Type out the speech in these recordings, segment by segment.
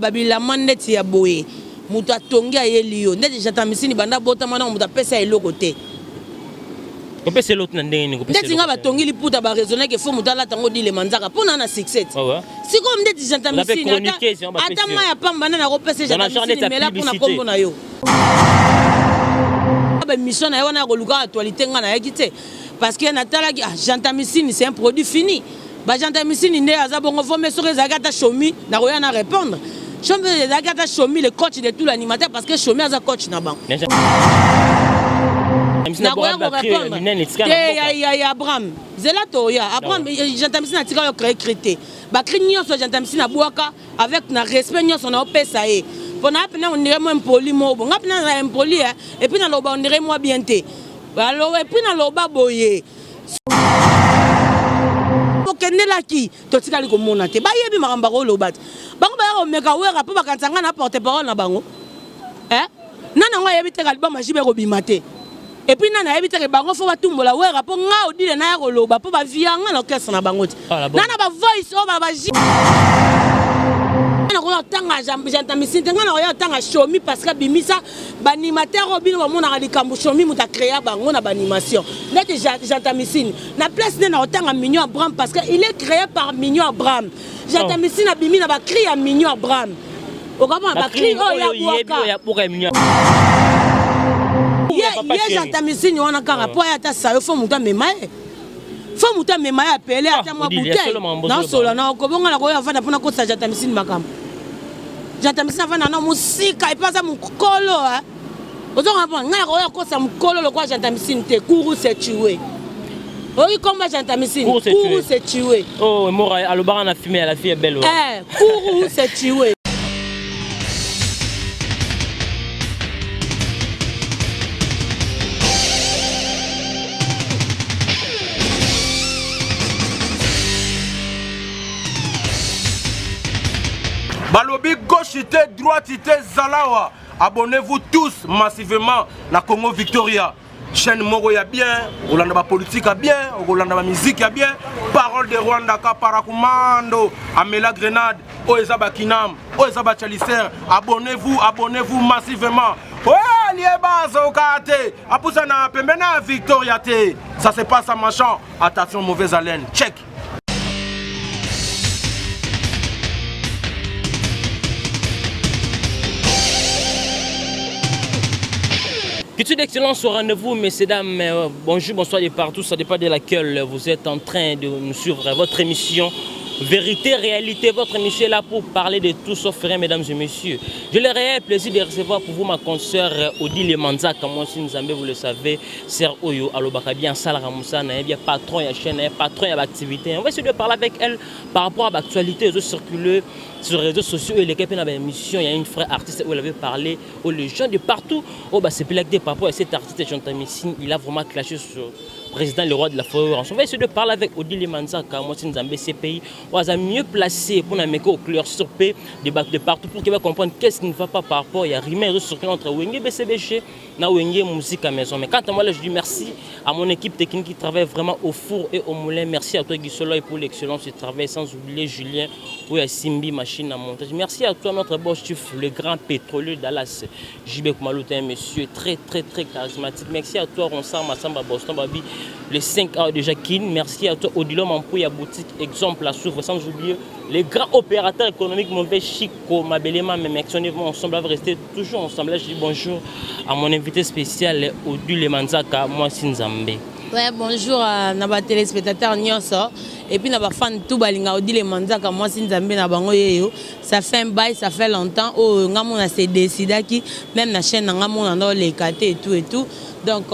Babila mandeti ya boye mutu atongi ayeli ndeti jatamisini banda bota mana mutu apesa eloko te kopesa l'autre ndenge kopesa ndeti nga batongi liputa ba raisonner que faut mutu ala tango dile manzaka pona na succès si comme ndeti jatamisini ata maya pamba na kopesa jatamisini mela pona kombo na yo ba mission na yo na koluka actualité nga na yaki parce que natala jatamisini c'est un produit fini ba jatamisini ne azabongo vome soki ezalaki chomi na koya na répondre Chomi ezalaki chomi le coach de tout l'animateur parce que chomi aza coach na bango na koya ko répondre ya Abraham zela to ya Abraham jatamisini atika yo créer crété ba cri nyonso jatamisini na bwaka avec na respect nyonso na opesa ye pona apena on dirait moi impoli mo bon apena na impoli et puis na loba on dirait moi bien te alors et puis na loba boye kendelaki totikali komona te bayebi makamba ko lobat bango ba ko meka wera po bakantanga na porte parole na bango nana ngo yebi te kaliba majibe ko bimate et puis nana yebi te ke bango fo batumbola wera po nga odile na ya ko loba po ba vianga na orchestre na bango te nana ba voice o ba na ko tanga jantamisini nga na ko tanga chomi parce que bimisa ba animateur obino ba mona likambo chomi muta créer bango na ba animation nete jantamisini na place na otanga Mignon Abraham parce que il est créé par Mignon Abraham jantamisini na bimi na ba cri ya Mignon Abraham o kama ba cri o ya boka Mignon ye jantamisini wana kanga po ya ta sayo fo muta memaye fo muta memaye appeler ata mwa bouteille na solo na ko bonga na ko ya vanda pona ko sa jantamisini makambo jantamisini avanda na musika ipasa mukolo ozonga po nga ko ya ko sa mukolo lo kwa jantamisini te Kourou s'est tué oui combat jantamisini Kourou s'est tué oh mora alobara na fumée la fille est belle Kourou s'est tué. Balobi gauchité, droitité, Zalawa. Abonnez-vous tous massivement na Congo Victoria. Chaîne Moro ya bien, Rolanda politique a bien, Rolanda musique a bien. Parole de Rwanda ka parakumando, Amela Grenade, Oezaba Kinam, Oezaba Chalicer. Abonnez-vous massivement. Ouais, lieba zokate. Apusa na pembena Victoria te. Ça se passe à Machan. Attention mauvaise haleine. Check. Culture d'excellence au rendez-vous, messieurs, dames. Bonjour, bonsoir de partout. Ça dépend de laquelle vous êtes en train de nous suivre. Votre émission Vérité, Réalité. Votre émission est là pour parler de tout sauf rien, mesdames et messieurs. J'ai le réel plaisir de recevoir pour vous ma consoeur Odile Manzaka. Moi, si nous vous le savez, Sir Oyo Alobakabi, en salle Ramoussa, bien patron, il y a chaîne, patron, il y a activité. On va essayer de parler avec elle par rapport à l'actualité, aux circuleux sur les réseaux sociaux et les capins dans l'émission. Il y a une frère artiste où elle avait parlé aux gens de partout. Oh, bah, c'est plus des papas et cet artiste, Jean-Tamissine, il a vraiment clashé sur le président, le roi de la forêt. On va essayer de parler avec Odile Manzaka. Moi, si nous avons ces pays, on va mieux placé pour nous mettre au clair sur P, débattre de partout pour qu'il va comprendre qu'est-ce qui ne va pas par rapport. Il y a rien de circuler entre Wenge et BCBC, na Wenge musique à maison. Mais quant à moi, là, je dis merci à mon équipe technique qui travaille vraiment au four et au moulin. Merci à toi, Guy Solo, pour l'excellence du travail. Sans oublier Julien, ou à Simbi, machine à montage. Merci à toi, notre boss chef, le grand pétrolier Dallas. JB Koumaloutin, monsieur, très charismatique. Merci à toi, Ronsar Massamba Boston Babi, les 5 heures de Jacqueline. Merci à toi, Odilo Mampouya Boutique, exemple à suivre. Sans oublier les grands opérateurs économiques, mauvais Chico, Mabelema, même actionnez-vous ensemble, on va rester toujours ensemble. Là, je dis bonjour à mon invité spécial, Odile Manzaka, moi, Sinzambe. Ouais, bonjour à nos téléspectateurs Nyonso et puis nos fans tout balinga Odile Manzaka moi Sinzambe na bango yeyo ça fait un bail ça fait longtemps oh ngamona s'est décidé qui même la chaîne ngamona dans les catés et tout donc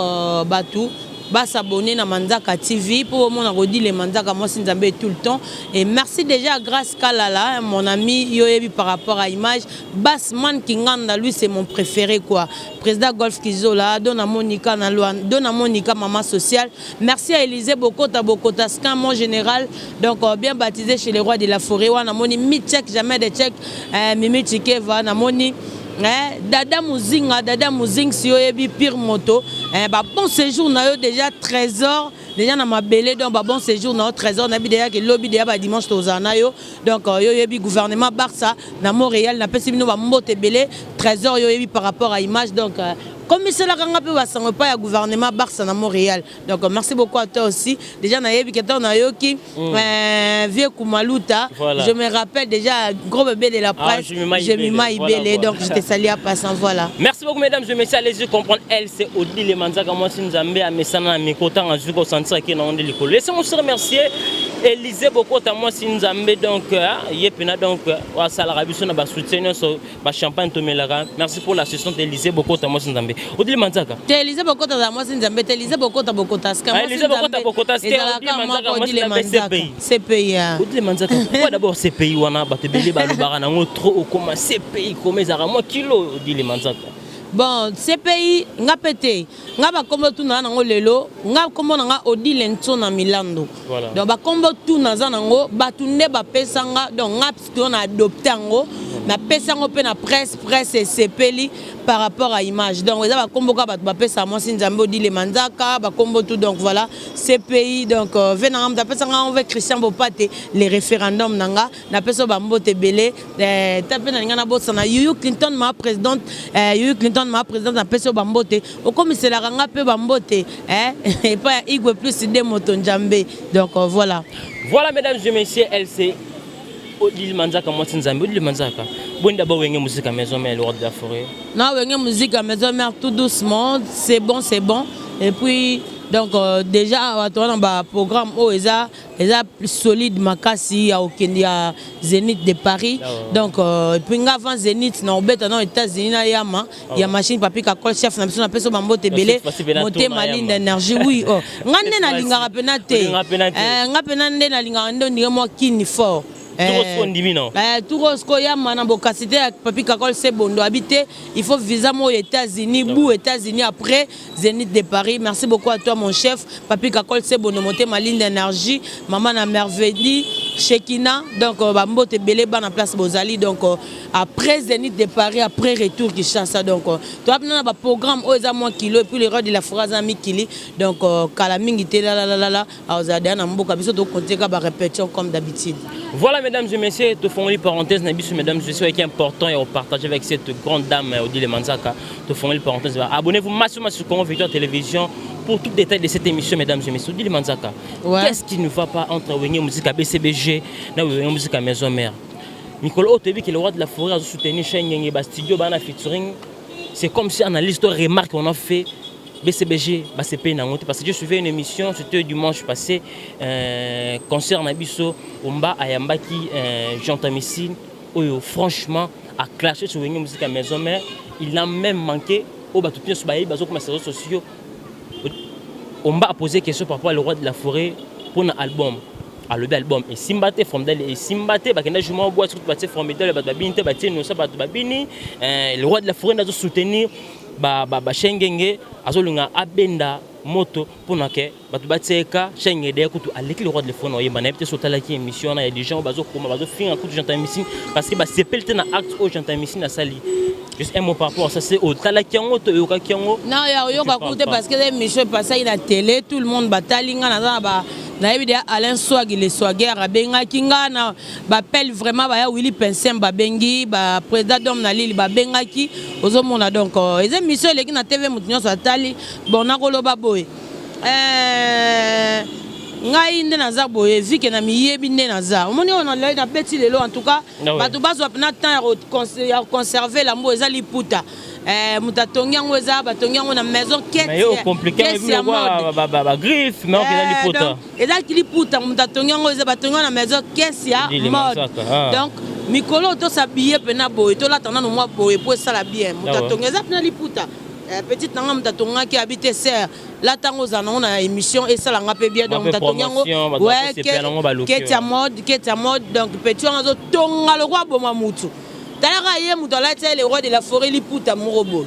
batou bah s'abonner à Manzaka TV pour mon Odile Manzaka moi Sinzambe tout le temps et merci déjà grâce Kalala mon ami Yoyebi par rapport à image Bassman Kinganda lui c'est mon préféré quoi président Golf Kizola Dona Monica Nalouane Dona Monica maman sociale merci à Élisée Bokota Scan mon général donc bien baptisé chez les rois de la forêt wana moni mi check jamais de check Mimi Chikeva na moni Dada Mouzinga si yo yebi pire moto bon séjour na yo déjà trésor déjà na mabele donc ba bon séjour na trésor na bi déjà que lobby déjà ba dimanche tozana yo donc yo yebi gouvernement Barça na Montréal na pesi bino ba mbote belé trésor yo yebi par rapport à image donc comme c'est la ganga pe basango pas ya gouvernement Barça na Montréal. Donc merci beaucoup à toi aussi. Déjà na yebi que na yoki vieux Koumaluta. Voilà. Je me rappelle déjà gros bébé de la presse. Je m'y belé donc je te salue à passant voilà. Merci beaucoup mesdames et messieurs, allez-y comprendre elle c'est Odile Manzaka moi si Nzambe a mesana na mikota en zuko sentir qui na onde likolo. Laissez-moi se remercier Élisée beaucoup à moi si Nzambe donc yepena donc wa sala biso na ba soutien so ba champagne tomelaka. Merci pour l'assistance d'Élisée beaucoup à moi si Nzambe. Odile Manzaka. T'Élisée Bokota za moi Nzambe, t'Élisée Bokota Bokotaska. Élisée Bokota Bokotaska. Odile Manzaka c'est pays. Odile Manzaka. Pourquoi d'abord ces pays wana ba te belé ba lobara na trop au comment ces pays comme ça moi kilo Odile Manzaka. Bon, ces pays nga pété. Nga ba kombo tu na ngo lelo, nga kombo nga Odile Nto na Milando. Donc ba kombo tu na za ngo ba tunde ba pesanga donc nga psko na adopté ngo na pesango pe na presse et sepeli par rapport à image. Donc ça va combo ka ba pesa moi si Nzambe Odile Manzaka ba combo tout donc voilà ces pays donc venant da pesanga on veut Christian Bopate les référendums nanga na peso ba mbote belé tapé na ngana bossa na Yuyu Clinton ma présidente ma présidente na peso ba mbote au commissaire la nga pe ba mbote et pas igwe plus de moto Nzambe. Donc voilà. Voilà mesdames et messieurs, elle c'est Odile Manzaka moi Nzambe. Odile Manzaka. Bon d'abord wenge musique à maison mère le roi de la forêt. Non, wenge musique à maison mère tout doucement, c'est bon. Et puis donc déjà on a un programme où ils a plus solide makasi au Kenya Zénith de Paris. Donc puis avant Zénith na obeta na États-Unis na yama ya machine papi ka call chef na biso na peso bambote belé monter ma ligne d'énergie oui oh ngande na linga pena te nga pena nde na linga ndo ndi mo kini fort. Tourosko yama na bokasité papi kakol c'est bondo habité il faut visa mo aux États-Unis bou États-Unis après Zénith de Paris. Merci beaucoup à toi mon chef papi kakol c'est bondo monter ma ligne d'énergie maman na merveille Shekina donc bambote belé ba na place Bozali donc après Zénith de Paris après retour qui chasse donc toi na ba programme oza moi kilo et puis les rois de la phrase ami kili donc kala mingi te la azada na mboka biso to compter ka ba répétition comme d'habitude. Voilà mesdames et messieurs, te font une parenthèse mesdames et messieurs qui est important et on partage avec cette grande dame Odile Manzaka. Te font une parenthèse. Abonnez-vous massivement sur Congo Victoire Télévision pour tout détail de cette émission mesdames et messieurs. Odile Manzaka. Qu'est-ce qui ne va pas entre Wenge musique à BCBG et Wenge musique à Maison Mère? Nicolas Otebi qui est le roi de la forêt a soutenu Cheng Studio Bana featuring. C'est comme si analyste remarque qu'on a fait BCBG, c'est pas une parce que je suivais une émission, c'était dimanche passé, concert Nabiso, Omba Ayambaki, Jean Tamissin, franchement, a clashé sur une musique à Maison Mère. Il a même manqué au Batoutien sur Baï, Bazo comme les réseaux sociaux. Omba a posé question par rapport au roi de la forêt pour un album. Le album et Simbate Formidable et Simbate bakenda juma bois sur baté Formidable babinte baté no sa bato babini le roi de la forêt d'azo soutenir ba Shengenge azolunga abenda moto pour que bato bateka Shengede kutu aleki le roi de la forêt yeba na peut sotala ki émission na des gens bazo koma bazo finga kutu j'entends mission parce que ba sepelte na acte au j'entends mission na sali juste un mot par rapport à ça c'est au talakiango to yokakiango non ya yoka kutu parce que l'émission passée na télé tout le monde batalinga na ba na ebidia Alain Swag les Swaguer abenga kinga na bapel vraiment ba ya Willy Pensem babengi ba président d'homme na Lili babenga ki ozomona donc les émissions les qui na TV mutunyo satali bon na koloba boy ngai nde naza boye vi ke na miyebi nde naza omoni on a na petit lelo en tout cas bato bazo na temps ya conserver la mo ezali puta mutatongi yango eza batongi yango na maison kesi ya mode ba griffe mais on ezali puta ezali liputa mutatongi yango eza batongi na maison kesi ya mode donc mikolo to s'habiller pena boye to latana no mwa boye pour ça la bien mutatongi eza pena liputa petite nanga mutatonga qui habite serre la tango za na na émission et ça la ngape bien donc mutatongi yango ouais kesi ya mode donc petit yango tonga le roi boma mutu talaka ye mutu alati le roi de la forêt liputa morobo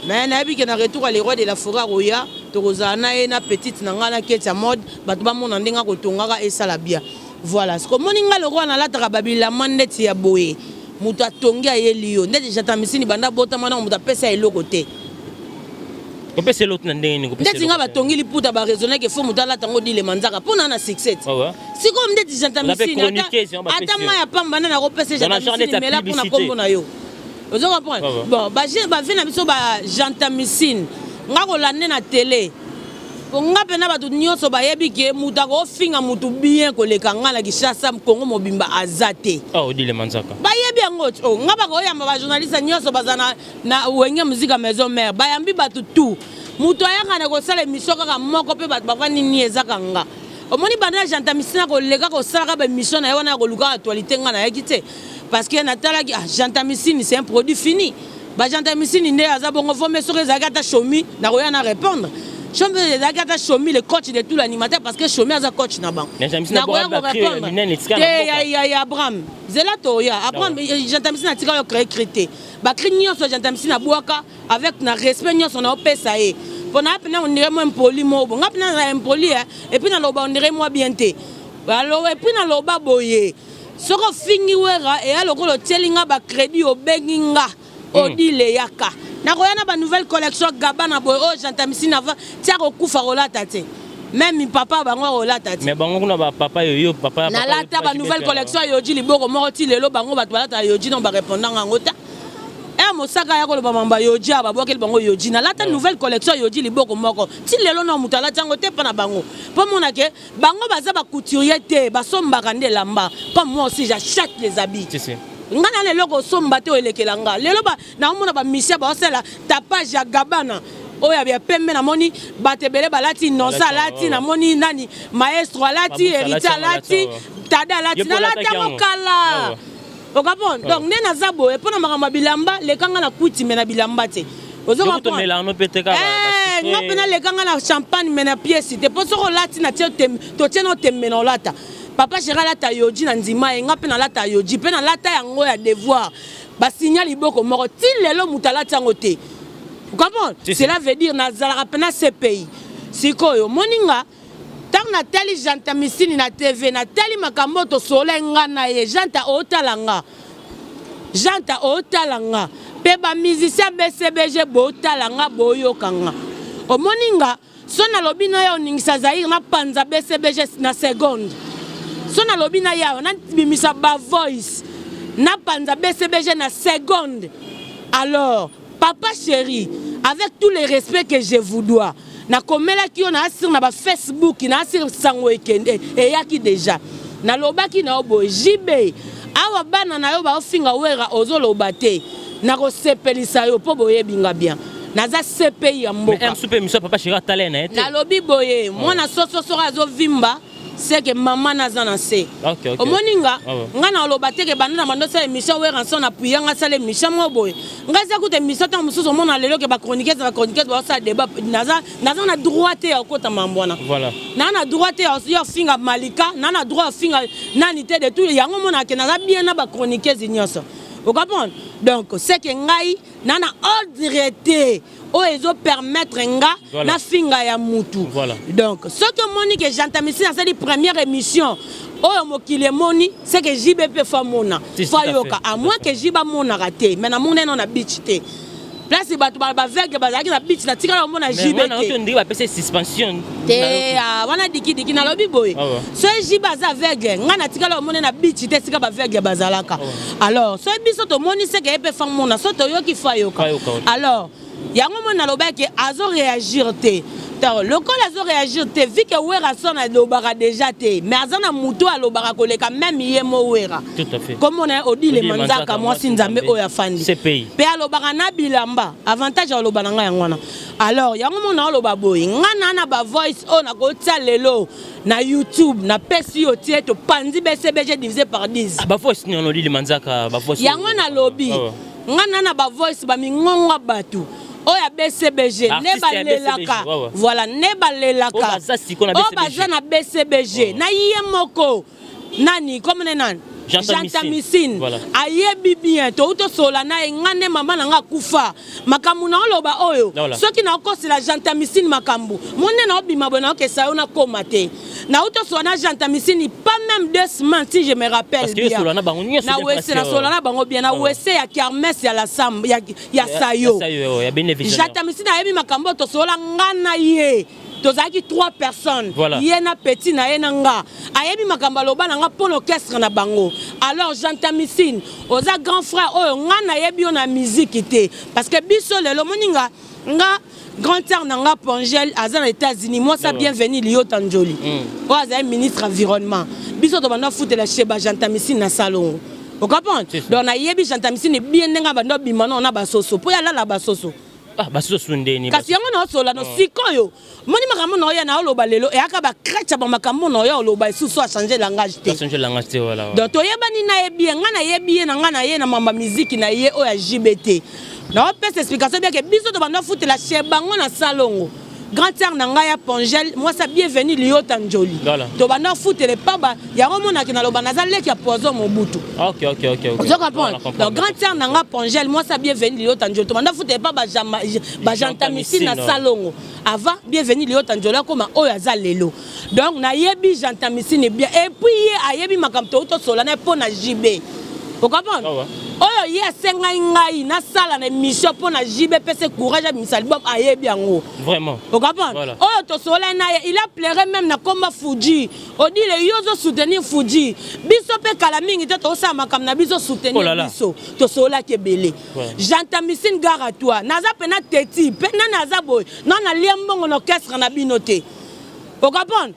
mais na bi ke na retour le roi de la forêt roya tokozana na ye na petite nanga na keti ya mode bato ba mona ndenga ko tongaka et ça la bien voilà ce que moninga le roi na lataka babila mandeti ya boye mutu atongi ye liyo ndeti jata misini banda bota mana mutu apesa eloko te Kopé c'est l'autre ndenge kopé. Ndeti nga batongi liputa ba raisonner que faut mutala tango dile manzaka pona na succès. Si comme ndeti jantamisi ata ma ya pamba na kopesa jantamisi mais là pour na kombo na yo. Vous comprenez? Bon, ba vina biso ba jantamisi nga ko lande na télé. Nga pena batu nyonso bayebi ke muta ko finga mutu bien ko leka nga la Kishasa Kongo mobimba azate. Oh dile manzaka. Bayebi ngo nga ba ko yamba ba journaliste nyonso bazana na wenge musique maison mère bayambi batu tout. Mutu ayanga na ko sala émission kaka moko pe batu bafani ni ezaka nga. Omoni bana jantamisi na ko leka ko sala ba émission na yona ko luka actualité nga na yakite parce que natala ki jantamisi c'est un produit fini. Ba jantamisi ni ne azabongo fo mais sur ezaka chomi na ko yana répondre. Chomi ezaka chomi le coach de tout l'animateur parce que chomi aza coach na bank. Na ko répondre. Ya Abraham. Zela to ya Abraham jantamisi na tika yo créer crité. Ba crignon so jantamisi na boaka avec na respect nyon son opesa e. Pona pena on dirait moi impoli mo bon. Ngapena na impoli et puis na loba on dirait moi bien té. Alors et puis na loba boye. Soko fingi wera et aloko lo telinga ba crédit au benginga. Odile yaka. Na koyana ba nouvelle collection Gabana boy oh jantamisi na va tia ko kufa rolata te. Même mi papa bango rolata te. Mais bango kuna ba papa yo papa. Na lata ba nouvelle collection yoji liboko moko ti lelo bango ba balata yoji non ba répondant ngota. E mosaka ya ko lo ba mamba yoji aba bokel bango yoji na lata nouvelle collection yoji liboko moko ti lelo na mutala tango te pa na bango. Po mona ke bango baza ba couturier te ba sombaka nde lamba. Comme moi aussi j'achète les habits. Ngana le logo somba te olekelanga lelo ba na omona ba misia ba osela tapage ya Gabana oya bia pembe na moni batebele balati nosa lati na moni nani maestro lati Erita lati tada lati na lati mokala okapon donc nena zabo e pona makamba bilamba lekanga na kuti mena bilamba te ozoka to melano peteka ngapena lekanga na champagne mena pièce te poso lati na to tieno tembe na lata. Papa chéra la tayoji na ndima enga pe na la tayoji pe na la ta yango ya devoir ba signal iboko moko ti lelo mutala tango te. Vous comprenez? Cela veut dire na zala pena ce pays. Sikoyo moninga tant na teli jantamisi na TV na teli makambo to solenga na ye janta otalanga. Janta otalanga pe ba musicien BCBG bo talanga boyo kanga. O moninga sona lobina yo ningisa Zaire na panza BCBG na seconde. Sona lobina yao na bimisa ba voice na panza BCBG na seconde. Alors papa chéri avec tous les respects que je vous dois na komela ki on a sur na ba Facebook na sur sango ekende et yaki déjà na lobaki na obo jibe awa bana na yo ba ofinga wera ozoloba te na ko sepelisa yo po boye binga bien naza CPI ya mboka mais super monsieur papa chéri talena na lobi boye mona soso azo vimba c'est que maman naza na se o moninga ngana olobate ke banda mando sa émission we ranson na puyanga sale émission mo boy ngaza kuta émission ta mususu mona lelo ke ba chroniqueur ba sa débat naza na droit ya kota mambwana voilà na droit ya finga malika na droit finga nani te de tout yango mona ke naza bien na ba chroniqueur nyonso. Vous comprenez? Donc c'est que ngai nana ordre o ezo permettre nga na finga ya mutu. Voilà. Donc ce que moni que jantamisi na cette première émission o mokile moni c'est que JBP famona fayoka à moins que jiba mona raté mais na mona non na bitch te. Place batu ba vegue ba na bitch na tika mona JBP. Mais on dit va passer suspension. Te wana diki na lobi boy. So jiba za vegue nga na tika mona na bitch te tika ba vegue bazalaka. Alors so biso to moni c'est que EP famona so to yoki fayoka. Alors yango mona lobaki azo réagir te le col azo réagir te vu que wera sona lobara déjà te mais azana muto alobara koleka même yemo wera tout à fait comme on a odile manzaka moi sinzambe oya fandi c'est pays pe alobara na bilamba avantage alobana nga yangwana alors yango mona aloba boy ngana na ba voice on a ko tia lelo na YouTube na pesi yo tie to pandi BCBG divisé par 10 ba voice ni on odile manzaka ba voice yango na lobby ngana na ba voice ba mingonga batu oya BCBG ne balelaka voilà ne balelaka o baza na BCBG na yemoko nani comme nani jantamisi ayebi bien to sola na ngane mama nanga kufa makambu na oloba oyo soki na okosela jantamisi makambu mone na obima bona ke sayo na komate na auto sona Jantamissine pas même 2 semaines si je me rappelle parce que bien solana bango nyonso na wese na solana bango bien na wese ya kermesse ya la sam ya sayo ya bénéfice Jantamissine ayebi makambo to sola ngana ye tozaki 3 personnes ye na petit na ye na nga ayebi makambo loba na nga pour l'orchestre na bango alors Jantamissine oza grand frère oyo nga na yebi na musique te parce que biso lelo moninga nga grand terre nanga Pongel aza na États-Unis moi ça bienvenue Lio Tanjoli o aza ministre environnement biso to banda foutre la cheba Jantamissine na salon vous comprenez donc na yebi Jantamissine bien nga banda bimana na basoso po ya la basoso ah basoso ndeni kasi yango na sola no sikoyo moni makambo no ya na oloba lelo e aka ba krecha ba makambo no ya oloba isusu a changer langage te voilà donc to yebani na yebi nga na yebi na nga na ye na mamba musique na ye o ya JBT na on peut explication bien que biso to banda foutre la chebango na salongo grand terre na nga ya Pongel moi ça bienvenue Lio Tanjoli to banda foutre le paba ya romona ki na loba na zaleki ya poison mobutu OK je comprends donc grand terre na nga Pongel moi ça bienvenue Lio Tanjoli to banda foutre le paba Jantamissine na salongo avant bienvenue Lio Tanjoli comme oyo za lelo donc na yebi Jantamissine bien et puis ye ayebi makamto to solana po na JB vous comprenez oyo ye senga ngai na sala na mission pour na JB pese courage à misal bom ayebi yango vraiment vous comprenez oyo to sola na il a pleuré même na komba Fuji on dit le yozo soutenir Fuji biso pe kala mingi te to sa makam na biso soutenir biso to sola ke belé Jantamissine gare à toi naza pena teti pe naza boy non na liembongo no orchestre na binoté vous comprenez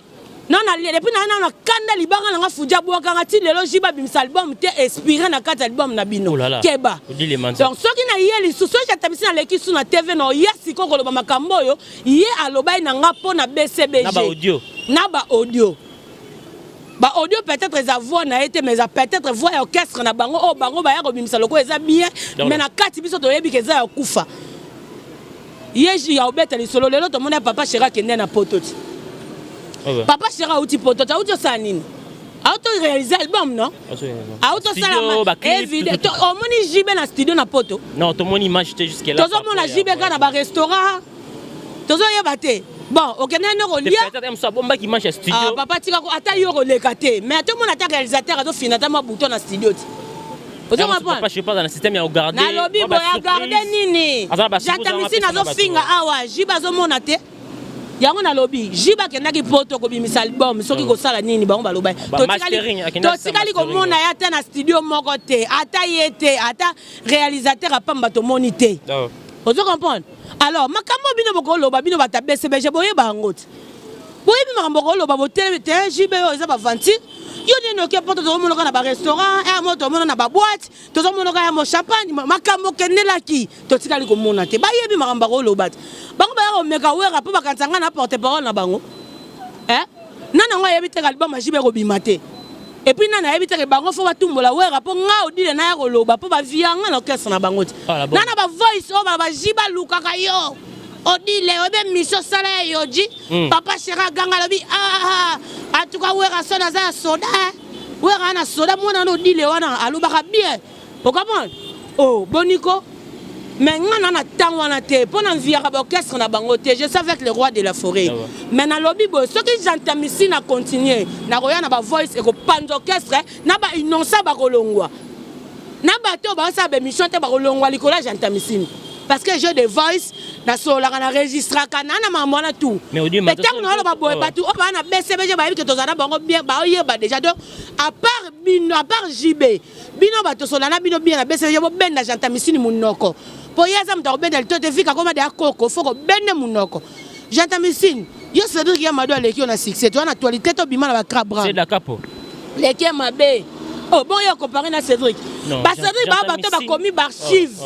non na depuis na kanda libanga na Fuja boka ngati lelo jiba bimisa album te inspiré na kata album na bino keba donc soki na yeli so Jantamissine na leki suna TV no yesi ko koloba makambo yo ye alobai na nga po na BCBG na ba audio peut-être les voix na été mais peut-être voix orchestre na bango o bango ba ya ko bimisa loko eza bien mais na kati biso to yebi keza ya kufa yeji ya obeta li solo lelo to mona papa Chera kende na pototi papa Chera outi poto ta outi sanini auto réaliser album non auto sala évidemment au moni JB na studio na poto non to moni image te jusque là tozo mona JB kana ba restaurant tozo yebate bon okena no ko lia peut-être même ça bomba qui mange studio papa tika ko ata yo ko lekate mais to mona ta réalisateur azo fina ta mabuto na studio ti ozo mapana papa je sais pas dans le système ya regarder na lobby boya garder nini Jantamissine azo finga awa JB azo mona te yango na lobby jiba kendaki poto ko bimisa album soki ko sala nini bango baloba to tikali ko mona ya ta na studio moko te ata yete ata réalisateur apamba to monité ozo comprendre alors makambo bino boko loba bino bata BCBG boye bango te boye bi makambo ko loba bote te jibe yo eza ba vanti yo ne no ke poto to mona na ba restaurant e moto mona na ba boîte to zo mona ya mo champagne makambo kenelaki to tikali ko mona te ba yebi makambo ko loba te bango ba meka wera po bakansanga na porte parole na bango nana ngo yebi te album jibe ko bimate et puis nana yebi te bango fo batumbola wera po nga odile na ya ko loba po ba vianga na orchestre na bango te nana ba voice o ba jiba lukaka yo odile obe mission sala yoji papa Chera ganga lobi atuka wera soda za soda wera na soda mona no odile wana alubaka bien okapon oh boniko mais nga na tango wana te pour na viaka ba orchestre na bango te je suis avec le roi de la forêt mais na lobby bo ce que Jantamissine a continuer na roya na ba voice et ko panzo orchestre na ba inonsa ba kolongwa na ba to ba sa ba mission te ba kolongwa likola Jantamissine parce que j'ai des voice na sola na registre kana na maman na tout mais tant na ba boy ba tout o ba na BCBG ba que to zana bango bien ba yeba déjà donc à part JB bino ba to sola na bino bien na BCBG bo benda Jantamissine munoko pour yeza mta obenda le tote fika comme des koko faut ko bende munoko Jantamissine yo Cédric ya mado aleki on a succès tu en actualité to bima na ba crabra c'est la capo leki mabe oh bon yo comparé na Cédric ba Cédric ba to ba commis archive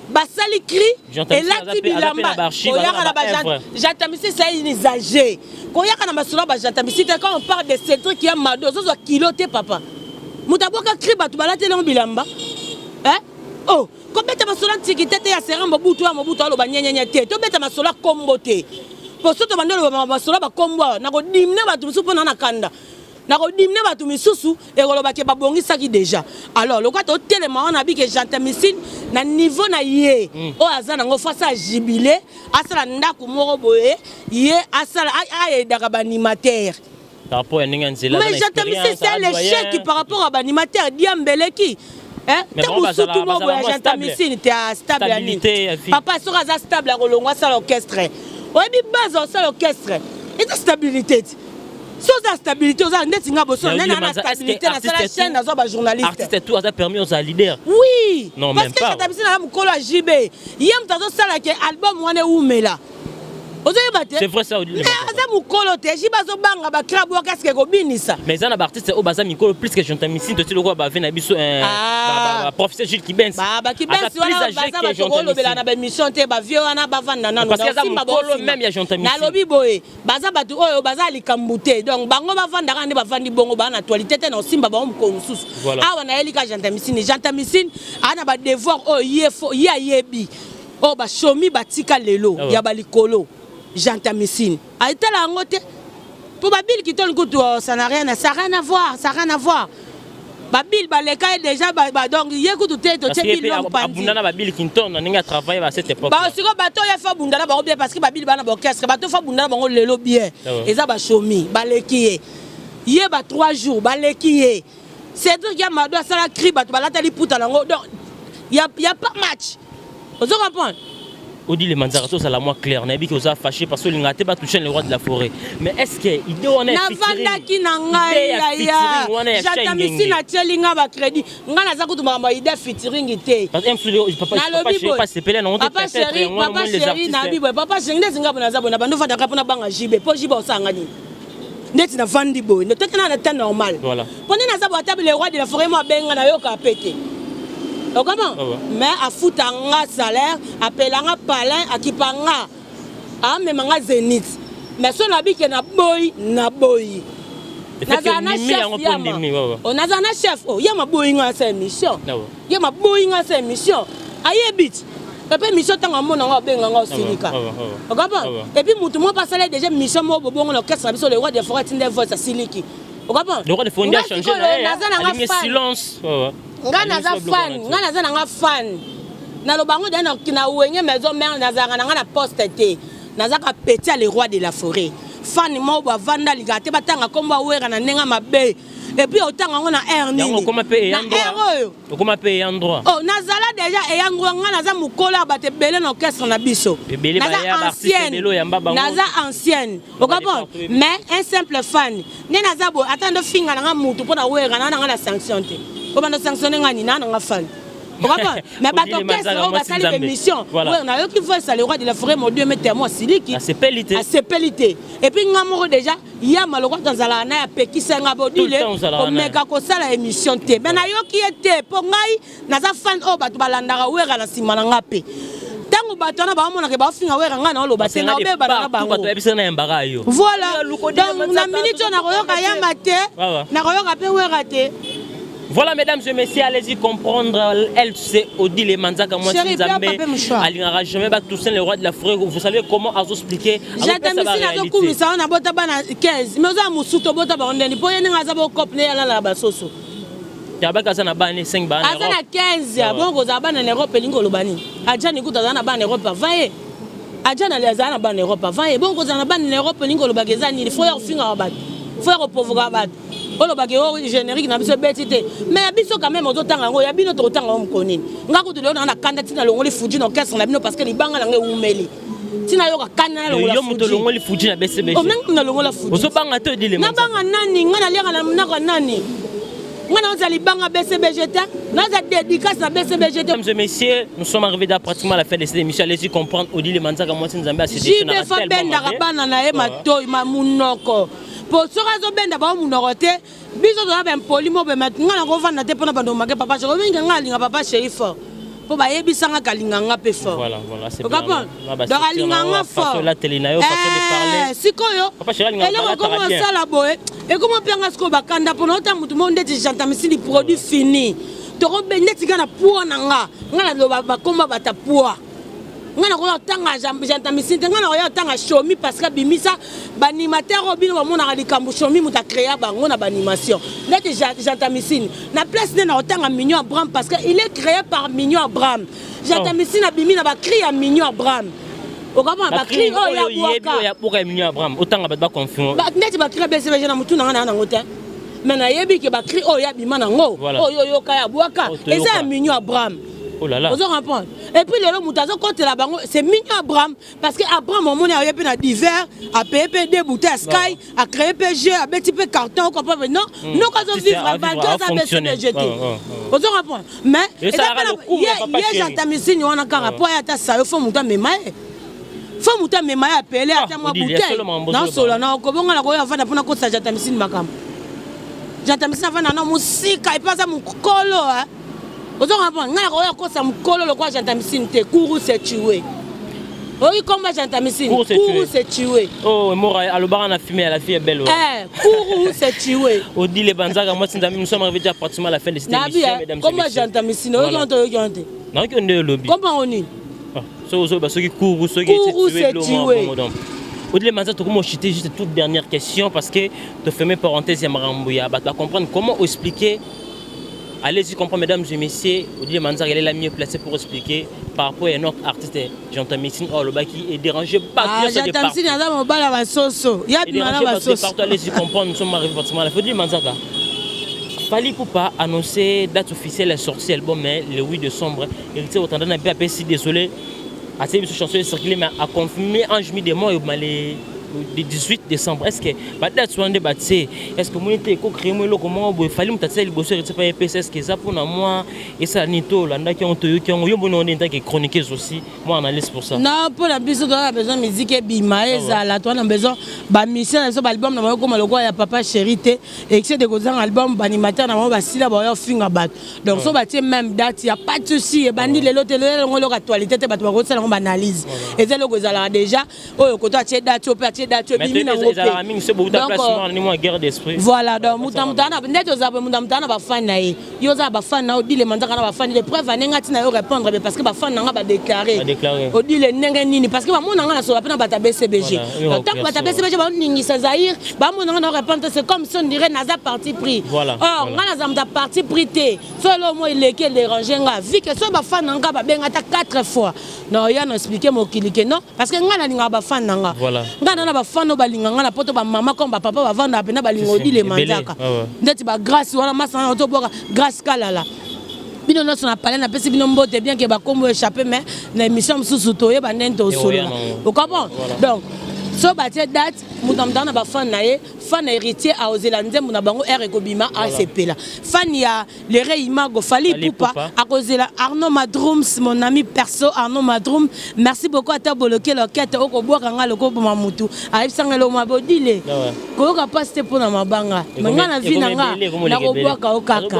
basali cri et là qui bilamba koyaka na Jantamissine c'est un exagéré koyaka na masolo ba Jantamissine quand on parle de Cédric ya mado zo kiloté papa mutaboka cri ba to balate na bilamba oh kobeta masolo tikitete ya seramba butu ya mobutu alo banyenya te to beta masolo kombo te po soto bandolo ba masolo ba kombo na ko dimne ba tumsu pona na kanda na ko dimne ba tumisusu e koloba ke babongisa ki déjà alors le kwato telema on a bi ke Jantamissine na niveau na ye o azana ngo face à jubilé asala ndako moko boye ye asala aye daka ba animateur Par rapport à Ningenzela. Mais j'entends c'est l'échec par rapport à l'animateur Diambeleki. Mais bon, surtout moi, j'entends ici, tu es stable. Papa, sera stable à Rolonga, ça l'orchestre. Oui, mais base, ça l'orchestre. Et ta stabilité. Si on a stabilité, on a une stabilité dans la chaîne, dans la journaliste. Artiste tout a permis aux leaders. Oui. Non, parce même que pas. Parce que j'ai Mukolo à JB. Hier, tu as ça là que album on est où mais là. C'est vrai ça. Mais Azam Mukolo te jibazo banga ba crabo qu'est-ce que kobinisa. Mais ça na artiste au bazam Mukolo plus que j'entends ici de le roi ba vena biso professeur Gilles Kibens. Ba Kibens wana baza ba tokolo bela na ba mission te ba vieux wana ba vanda nano. Parce que Azam Mukolo même ya j'entends ici. Na lobi boye baza batu oyo baza likambute. Donc bango ba vanda kandi ba vandi bongo ba na actualité te na simba ba mko mususu. Awa na elika j'entends ici ana ba devoir o yefo ya yebi. O ba shomi batika lelo ya ba likolo. J'entends Missine. A été là en côté. Pour Babil qui tourne couteau, ça n'a rien à voir, ça n'a rien à voir. Babil, Baleka est déjà, donc il y a tout tête, tu sais, il Abundana Babil qui tourne, on a travaillé à cette époque. Si le bateau a fait Bundana bien parce que Babil va dans l'orchestre, bateau fait Bundana le lobby. Et ça va chomi, Baleki. Il y a 3 jours, Baleki. C'est tout qui a ma doigt, ça la crie, Balatali Pouta. Donc il n'y a pas match. Vous comprenez? Odi les Manzarato, c'est la moins claire. On a dit que vous avez fâché parce que vous n'avez pas touché le roi de la forêt. Mais est-ce que il doit en être Navanda qui n'engaille ya. J'attends ici na tchelinga ba crédit. Ngana za kutu mama ide featuring ite. Parce que papa c'est pelé non. Papa chéri na bibo. Papa chéri ndezinga bona za bona bando fata kapona banga jibe. Po jibe osanga ni. Ndeti na vandi boy. Ne tokena na temps normal. Voilà. Pone na za bo table le roi de la forêt mo benga na yo ka pété. Comment? Mais à foutre un salaire, appeler un palin, à qui panga, à même un zénith. Mais son habit qui na boy. On a un chef, oh, y'a ma boying à sa mission. Y'a ma boying à sa mission. Aïe, bit. Et puis, mission, tant à mon en ben en silica. Et puis, moi, pas salaire déjà, mission, moi, bon, l'orchestre, sur le roi des forêts, il voix à siliki. Le roi des forêts a changé. Il y a silence. Ngana za fan na lobango dana kina wenye maison mère nazanga na poste te nazaka petit le roi de la forêt fan mo ba vanda ligate batanga komba wera na nenga mabe et puis otanga ngona air nini yango koma pe endroit okoma pe endroit oh nazala déjà e yango ngana za mukola bate belé na orchestre na biso naza ancienne okapon mais un simple fan ne naza bo attendre finga na mutu pona wera na ngana sanction te comment nous sanctionner ngani na nga fan mais bato orchestre on va salir émission oui on a eu qui faut ça le roi de la forêt mon Dieu mettez moi siliki à sepelité et puis ngamoro déjà il y a malheureux dans la na peki senga bodile on meka ko sala émission te mais na yo qui était pour ngai na za fan o bato balandaka wera na sima na ngape tango bato na ba mona ke ba finga wera ngana lo basenga be bana na bango voilà donc na minute na koyoka ya mate na koyoka pe wera te. Voilà, mesdames et messieurs, allez-y comprendre. Elle, c'est Odile Manzaka, moi, c'est Nzambe. Elle n'aura jamais battu Toussaint, le roi de la forêt. Vous savez comment à vous expliquer. J'attends ici, on a commis ça, on a bota 15. Mais on a moussouto bota ba on est pour y aller à zabo copne à la basoso. Yabaka sana bane 5 bane. Azana 15. Bon, vous avez en Europe lingo lobani. Adja ni kuta zana bane Europe vaye. Adja na lezana bane Europe vaye. Bon, vous avez en Europe lingo lobagezani. Il faut y finir abat. Faut y pauvre abat. Olo bageo générique na biso betité mais biso quand même otanga ngo ya bino to otanga omkonini ngako to na kanda tina longoli fuji no orchestre na bino parce que libanga na nge umeli tina yo ka kanda na longola fuji yo moto longoli fuji na BCB o même na longola fuji ozo banga to dile na banga nani ngana leka na ka nani ngana oza libanga BCBG ta na za dédicace na BCBG. Mesdames et messieurs, nous sommes arrivés pratiquement à la fin de cette émission. Allez-y comprendre Odile Manzaka moi Nzambe a se déchaîner tellement bien benda rabana na e matoi mamunoko. Pour ce raison, ben d'abord mon oroté, biso de la polimo be maintenant na rovana te pona bando mage papa chéri benga ngalinga papa chéri fort. Po ba yebisanga kalinga nga pe fort. Voilà, c'est bien. Donc alinga nga fort. La télé na yo façon de parler. Sikoyo. Papa chéri alinga nga comment ça la boye? Et comment penga sko bakanda pour autant tout le monde dit j'entends ici les produits finis. To robene tigana pour nanga. Ngala lo ba komba bata pour. Ngana ko tanga j'entends ici ngana ko tanga shomi parce que bimisa banimateur obino ba mona likambo shomi muta créer bango na banimation neti j'entends ici na place na otanga Mignon Abraham parce que il est créé par Mignon Abraham j'entends ici na bimi na ba cri à Mignon Abraham Okama ba cri oh ya boaka. Ya boka minyo Abraham. Autant ba confirmer. Ba net ba cri BCBG na mutu na na ngote. Mais na yebi ke ba cri oh ya bima na ngo. Oh yo ka ya boaka. Et ça minyo Abraham. Oh là là. Vous en comprenez. Et puis les moutazo côté là c'est mignon Abraham parce que Abraham mon monnaie a eu na divers a payé des bouteilles Sky a créé PG a petit peu carton on comprend non nous quand on vivre à 24 ça BCBG. Vous en comprenez. Mais et ça j'entends ici nous on a un rapport à ta ça il faut monter mes mailles. Faut monter mes mailles appeler à ta moi bouteille. Non solo non ko bonga la ko ya vanda pona ko sa j'entends ici makam. J'entends ici vanda na musika et pas ça mon colo hein. Vous comprenez? Kourou s'est tué. Oui, comment j'entends ici? Kourou s'est tué. Oh, Mora, Alobara a fumé, la fille est belle. Kourou s'est tué. On dit les Banzaga, moi, nous sommes arrivés déjà pratiquement à la fin de cette émission, mesdames et messieurs. Comment j'entends ici? Non, on est au lobby. Comment on est? Ceux qui courent, ceux qui s'est tué. Au-delà de ça, tu as chuté juste toute dernière question parce que tu fais mes parenthèses, tu vas comprendre comment expliquer. Allez-y comprendre, mesdames et messieurs, Odile Manzar, elle est la mieux placée pour expliquer par rapport à un autre artiste, J'entends Missine Oloba, qui est dérangé partout. J'entends Missine Oloba, il est dérangé partout. Allez-y comprendre, nous sommes arrivés pratiquement à la fin. Odile Manzar, Fali Poupa a annoncé date officielle, sortie album le 8 décembre. Héritier Otanda n'a pas appelé si désolé. À cette chanson circulée, mais a confirmé en juillet des mois le 18 décembre. Est-ce que est-ce que mon été créé comment il fallait me tasser le bosser c'est pas est-ce que ça pour moi et ça nito là qui ont chroniqueuse aussi moi analyse pour ça non pour la plus on a besoin de musique et bima ça là toi on a besoin ba mission sur album na comme le quoi ya papa chérité et que c'est des gros album animateur na ba sila ba finga bat donc so ba même date il y a pas de souci et bandi les autres le actualité te ba to ça on analyse et c'est le gros là déjà oh ko to date voilà donc mutamutana net ozabe mutamutana ba fan na ye yoza ba fan na odile manzaka na ba fan les preuves nengati na yo répondre parce que ba fan na ba déclarer odile nenge nini parce que ba mona na so ba na ba BCBG tant que ba BCBG ba ningisa Zahir ba mona na répondre c'est comme si on dirait naza parti pris or ngana za parti pris te solo moi il est dérangé nga vu que so ba fan na ba bengata 4 fois non ya no expliquer mo kilike non parce que ngana ninga ba fan na nga ngana na ba fan no balinganga na poto ba maman comme ba papa ba vanda pena balingo odile manzaka ndeti ba grâce wana masana to boka grâce kalala bino no sona parler na pesi bino mbote bien que ba kombo échapper mais na émission mususu to ye ba nento solo o comprends donc so batie date mutamdana ba fan na ye fan héritier a ozelande muna bango R ekobima ACP là fan ya le Reimago Fali Poupa a kozela Arnaud Madroum mon ami perso Arnaud Madroum merci beaucoup à ta bloquer l'enquête oko boka nga loko boma mutu a sangelo mabodile ko ka passe pour na mabanga nga na vie na nga na ko boka o kaka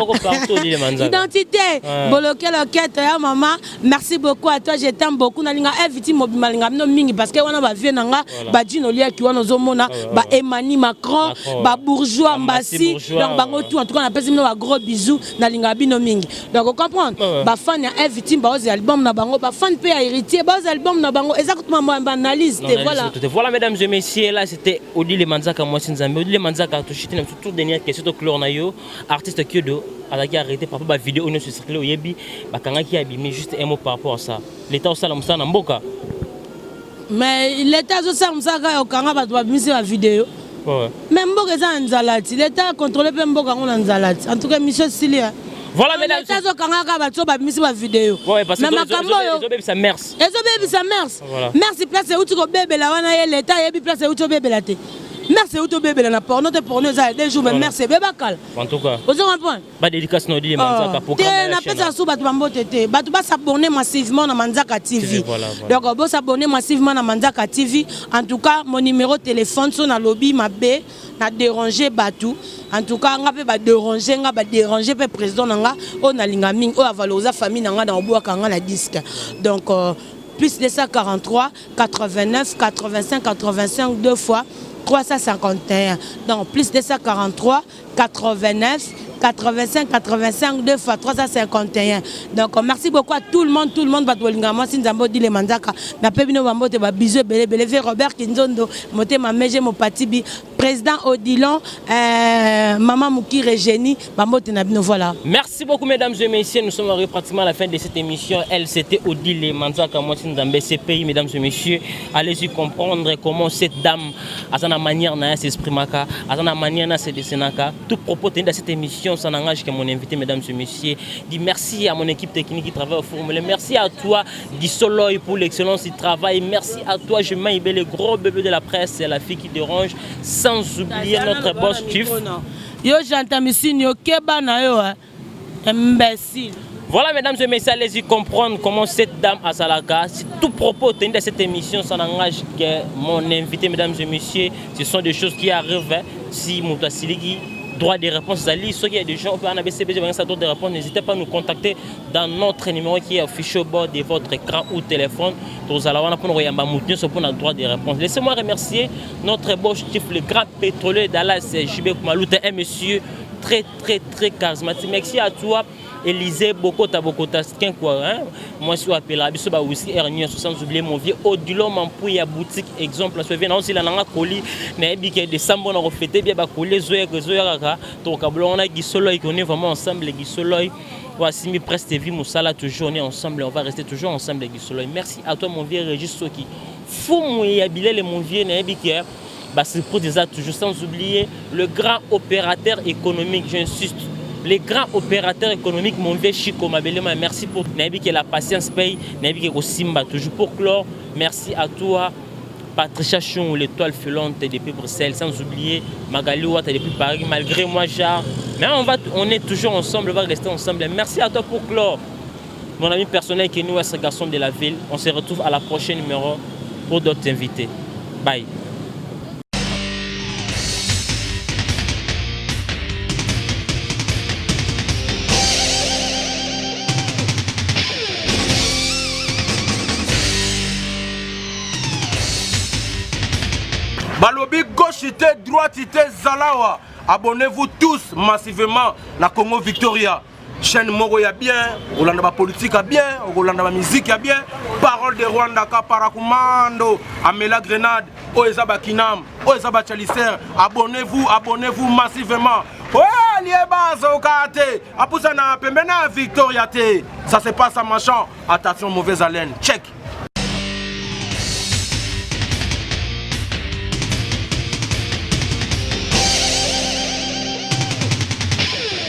identité bloquer l'enquête ya maman merci beaucoup à toi je t'aime beaucoup na linga invite mobima linga no mingi parce que wana ba vie na nga ba dino lia ki wana zomona ba Emmanuel Macron ba bourgeois mbasi donc bango tout en tout cas na pesi ba gros bisous na linga bino mingi donc on comprend ba fan ya invite ba aux album na bango ba fan pe héritier ba aux album na bango exactement moi analyse voilà mesdames et messieurs là c'était Odile Manzaka moi Sinzambe Odile Manzaka to chiter toute dernière question to clore na yo artiste Kyodo a arrêté par rapport à vidéo on se circuler au yebi ba kanga ki abimi juste un mot par rapport à ça l'état au salam ça na mboka. Mais l'État a fait okanga bato babimisi ba vidéo. Même mboka eza nzalati, l'État contrôle pe mboka ngona nzalati. En tout cas monsieur Silia. Voilà mesdames. L'État okanga bato babimisi ba vidéo. Ouais parce que ezo sa mers. Ezo bébé sa mers. Merci place uti ko bébé la wana ye l'État yebi place uti bébé la te. Merci auto bébé la porno te porno ça des jours mais merci bébé kal. En tout cas. Vous en point. Pas dédicace no Odile Manzaka pour camera. Na pesa sou bato bambote te. Bato ba s'abonner massivement na Manzaka TV. Donc bo s'abonner massivement na Manzaka TV. En tout cas mon numéro de téléphone son na lobby ma B na déranger batou. En tout cas nga pe ba déranger pe président nga on a linga ming o valoriser famille nga dans bois kanga na disque. Donc plus de 143 89 85 85 deux fois 351. Donc plus de 143 89 85 85 deux fois 351. Donc merci beaucoup à tout le monde batolingama moi Sinzambe Odile Manzaka na pe bino bambote ba bisous belé Robert Kinzondo motema meje mo patibi président Odilon, maman Moukire Génie, voilà. Merci beaucoup mesdames et messieurs, nous sommes arrivés pratiquement à la fin de cette émission. Elle c'était Odile Manzaka Mwatine Zambé, ces pays mesdames et messieurs. Allez-y comprendre comment cette dame a sa manière de s'exprimer, a sa manière de se dessiner. Tout propos de cette émission, ça n'engage que mon invité mesdames et messieurs. Dis merci à mon équipe technique qui travaille au formulaire. Merci à toi Guy Soloy pour l'excellence du travail. Merci à toi je m'aille le gros bébé de la presse, la fille qui dérange. Sans oublier notre boss chief. Yo j'entends ici yo kebana yo imbécile. Voilà mesdames et messieurs, allez-y comprendre comment cette dame à Salaka, si tout propos tenu de cette émission, ça n'engage que mon invité mesdames et messieurs, ce sont des choses qui arrivent. Si Mouta Siligi droit de réponse, il y a des gens qui ont un droit de réponse, n'hésitez pas à nous contacter dans notre numéro qui est affiché au bord de votre écran ou téléphone. Laissez-moi remercier notre beau chef, le grand pétrolier d'Alas, JB Koumalouta, un monsieur très charismatique. Merci à toi. Élisée Bokota, c'est quoi hein? Moi je suis appelé à Bisoba aussi Ernie sans oublier mon vieux Odilon Mampouya boutique exemple je viens aussi la nanga colis mais biké décembre on a reflété bien ba colis zoya donc on a Guy Soloy on est vraiment ensemble les Guy Soloy voici mi presque vie Moussala toujours on est ensemble on va rester toujours ensemble les Guy Soloy. Merci à toi mon vieux Régis Soki fou mouya bilé mon vieux né biké bah c'est pour déjà toujours sans oublier le grand opérateur économique j'insiste. Les grands opérateurs économiques, mon vieux Chico Mabelema, merci pour que la patience paye, que Simba toujours pour clore. Merci à toi, Patricia Chon, l'étoile filante depuis Bruxelles, sans oublier Magali Ouatt depuis Paris, malgré moi, Charles. Mais on est toujours ensemble, on va rester ensemble. Merci à toi pour clore. Mon ami personnel qui est nous, ce garçon de la ville. On se retrouve à la prochaine numéro pour d'autres invités. Bye. Balobi gauchité, droitité, Zalawa. Abonnez-vous tous massivement à Congo Victoria. Chaîne Moro ya bien, Olanda politique a bien, Olanda musique a bien. Parole de Rwanda Kaparakumando, Amela Grenade, Oezaba Kinam, Oezaba Chalicer. Abonnez-vous massivement. Ouais, liebaz au kate. Apousa na pembena Victoria te. Ça se passe à machin. Attention mauvaise haleine. Check.